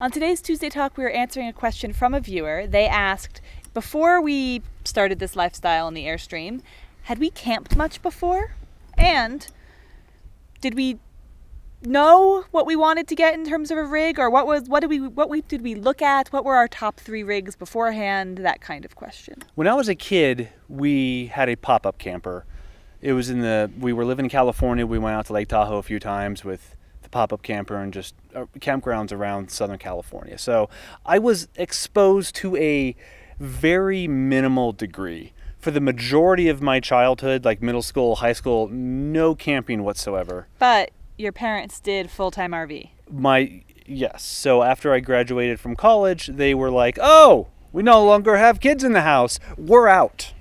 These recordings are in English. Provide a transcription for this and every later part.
On today's Tuesday Talk, we were answering a question from a viewer. They asked, before we started this lifestyle in the Airstream, had we camped much before? And did we know what we wanted to get in terms of a rig, or what did we look at? What were our top 3 rigs beforehand? That kind of question. When I was a kid, we had a pop-up camper. We were living in California. We went out to Lake Tahoe a few times with the pop-up camper and just campgrounds around Southern California. So I was exposed to a very minimal degree. For the majority of my childhood, like middle school, high school, no camping whatsoever. But your parents did full-time RV. Yes. So after I graduated from college, they were like, "Oh, we no longer have kids in the house. We're out."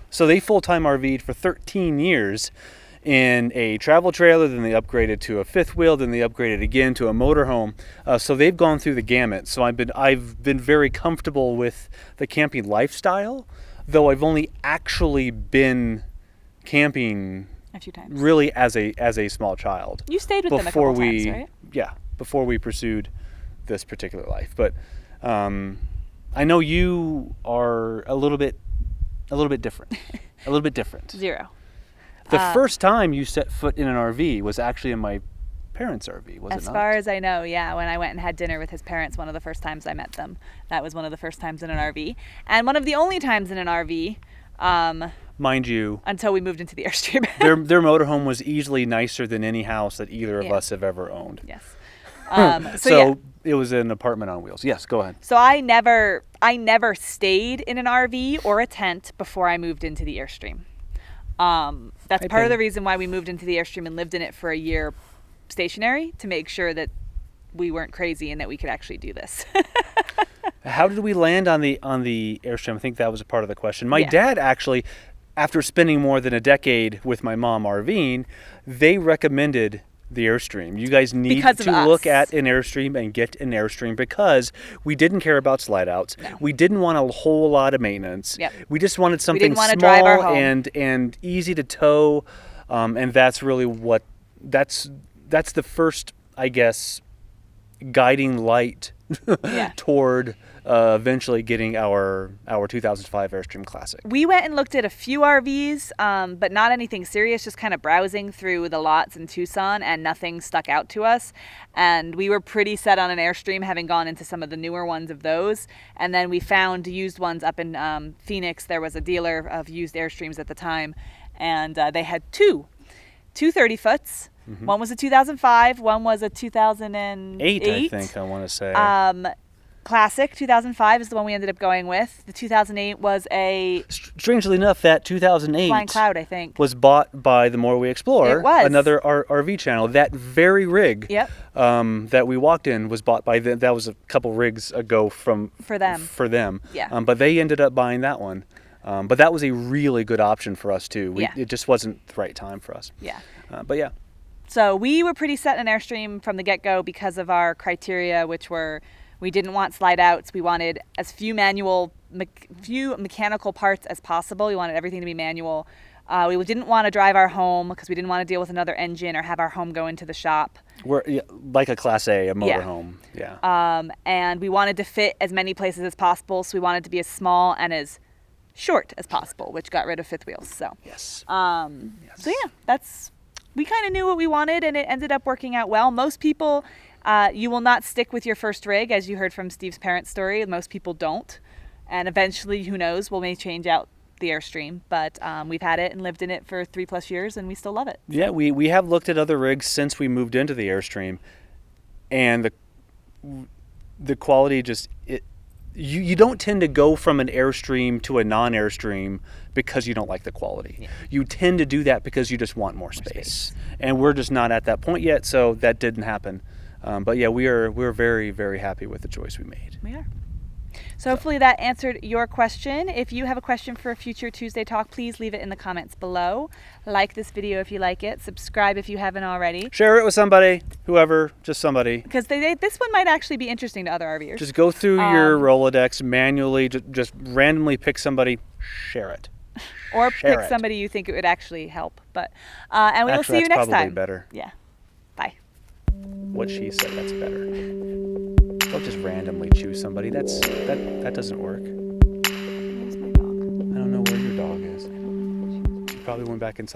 So they full-time RV'd for 13 years in a travel trailer, then they upgraded to a fifth wheel, then they upgraded again to a motorhome. So they've gone through the gamut. So I've been very comfortable with the camping lifestyle, though I've only actually been camping a few times, really as a small child. You stayed with them a couple times, right? Yeah, before we pursued this particular life. But I know you are a little bit different. A little bit different. Zero. The first time you set foot in an RV was actually in my parents' RV, was it not? As far as I know, yeah. When I went and had dinner with his parents, one of the first times I met them. That was one of the first times in an RV. And one of the only times in an RV. Mind you. Until we moved into the Airstream. their motorhome was easily nicer than any house that either of us have ever owned. Yes. So it was an apartment on wheels. Yes, go ahead. So I never stayed in an RV or a tent before I moved into the Airstream. That's part of the reason why we moved into the Airstream and lived in it for a year stationary, to make sure that we weren't crazy and that we could actually do this. How did we land on the Airstream? I think that was a part of the question. My dad actually, after spending more than a decade with my mom RVing, they recommended the Airstream. You guys need to look at an Airstream and get an Airstream, because we didn't care about slide outs. No. We didn't want a whole lot of maintenance. Yep. We just wanted something small and easy to tow. And that's really that's the first, I guess, guiding light toward eventually getting our 2005 Airstream Classic. We went and looked at a few RVs, but not anything serious, just kind of browsing through the lots in Tucson, and nothing stuck out to us. And we were pretty set on an Airstream, having gone into some of the newer ones of those. And then we found used ones up in Phoenix. There was a dealer of used Airstreams at the time, and they had two 30-foots. Mm-hmm. One was a 2005, one was a 2008. I think I want to say. Classic 2005 is the one we ended up going with. The 2008 was a... Strangely enough, that 2008... Flying Cloud, I think. ...was bought by The More We Explore. It was. Another RV channel. That very rig that we walked in was bought by them. That was a couple rigs ago for them. Yeah. But they ended up buying that one. But that was a really good option for us, too. It just wasn't the right time for us. Yeah. But yeah. So we were pretty set in Airstream from the get-go because of our criteria, which were... We didn't want slide outs. We wanted as few mechanical parts as possible. We wanted everything to be manual. We didn't want to drive our home because we didn't want to deal with another engine or have our home go into the shop. We're like a Class A, a motorhome. Yeah. And we wanted to fit as many places as possible, so we wanted to be as small and as short as possible, which got rid of fifth wheels. So yes. So yeah, we kind of knew what we wanted, and it ended up working out well. Most people. You will not stick with your first rig, as you heard from Steve's parents' story. Most people don't. And eventually, who knows, we may change out the Airstream. But we've had it and lived in it for 3+ years, and we still love it. Yeah, we have looked at other rigs since we moved into the Airstream. And the quality just... You don't tend to go from an Airstream to a non-Airstream because you don't like the quality. Yeah. You tend to do that because you just want more space. And we're just not at that point yet, so that didn't happen. But yeah, we're very, very happy with the choice we made. We are. So hopefully that answered your question. If you have a question for a future Tuesday Talk, please leave it in the comments below. Like this video if you like it. Subscribe if you haven't already. Share it with somebody, whoever, just somebody. Because this one might actually be interesting to other RVers. Just go through your Rolodex manually, just randomly pick somebody, share it. Or pick somebody you think it would actually help. But and we will see you next time. Better. Yeah. Bye. What she said, that's better. Don't just randomly choose somebody. That doesn't work. Where's my dog? I don't know where your dog is. She probably went back inside.